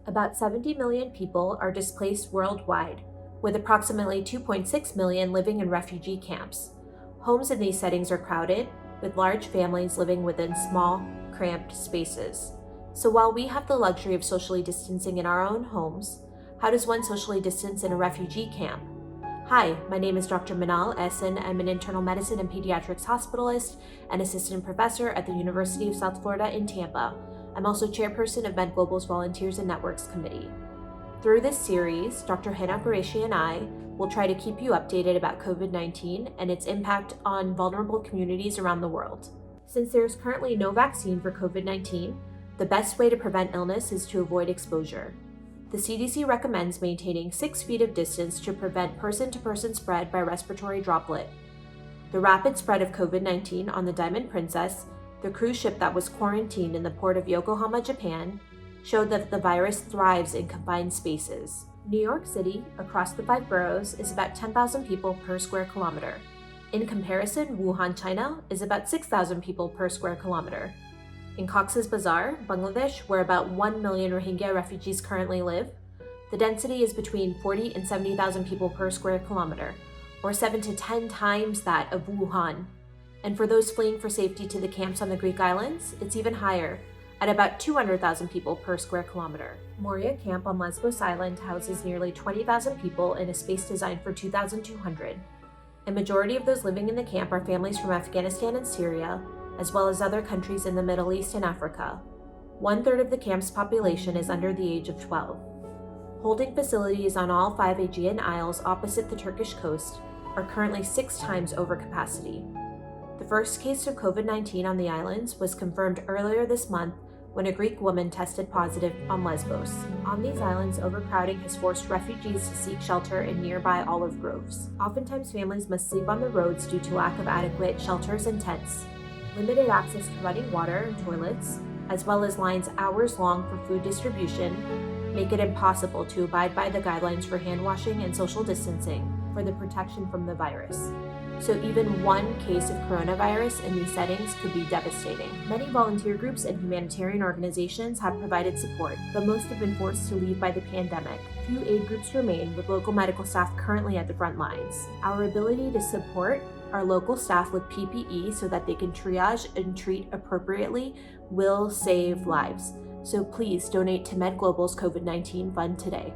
About 70 million people are displaced worldwide, with approximately 2.6 million living in refugee camps. Homes in these settings are crowded, with large families living within small, cramped spaces. So while we have the luxury of socially distancing in our own homes, how does one socially distance in a refugee camp? Hi, my name is Dr. Manal Essen. I'm an internal medicine and pediatrics hospitalist and assistant professor at the University of South Florida in Tampa. I'm also chairperson of Med Global's Volunteers and Networks Committee. Through this series, Dr. Hannah Qureshi and I will try to keep you updated about COVID-19 and its impact on vulnerable communities around the world. Since there is currently no vaccine for COVID-19, the best way to prevent illness is to avoid exposure. The CDC recommends maintaining 6 feet of distance to prevent person-to-person spread by respiratory droplet. The rapid spread of COVID-19 on the Diamond Princess, the cruise ship that was quarantined in the port of Yokohama, Japan, showed that the virus thrives in confined spaces. New York City, across the 5 boroughs, is about 10,000 people per square kilometer. In comparison, Wuhan, China, is about 6,000 people per square kilometer. In Cox's Bazar, Bangladesh, where about 1 million Rohingya refugees currently live, the density is between 40 and 70,000 people per square kilometer, or 7 to 10 times that of Wuhan. And for those fleeing for safety to the camps on the Greek islands, it's even higher, at about 200,000 people per square kilometer. Moria Camp on Lesbos Island houses nearly 20,000 people in a space designed for 2,200. A majority of those living in the camp are families from Afghanistan and Syria, as well as other countries in the Middle East and Africa. 1/3 of the camp's population is under the age of 12. Holding facilities on all 5 Aegean Isles opposite the Turkish coast are currently 6 times over capacity. The first case of COVID-19 on the islands was confirmed earlier this month when a Greek woman tested positive on Lesbos. On these islands, overcrowding has forced refugees to seek shelter in nearby olive groves. Oftentimes, families must sleep on the roads due to lack of adequate shelters and tents. Limited access to running water and toilets, as well as lines hours long for food distribution, make it impossible to abide by the guidelines for hand washing and social distancing for the protection from the virus. So even one case of coronavirus in these settings could be devastating. Many volunteer groups and humanitarian organizations have provided support, but most have been forced to leave by the pandemic. Few aid groups remain, with local medical staff currently at the front lines. Our ability to support our local staff with PPE so that they can triage and treat appropriately will save lives. So please donate to Med Global's COVID-19 Fund today.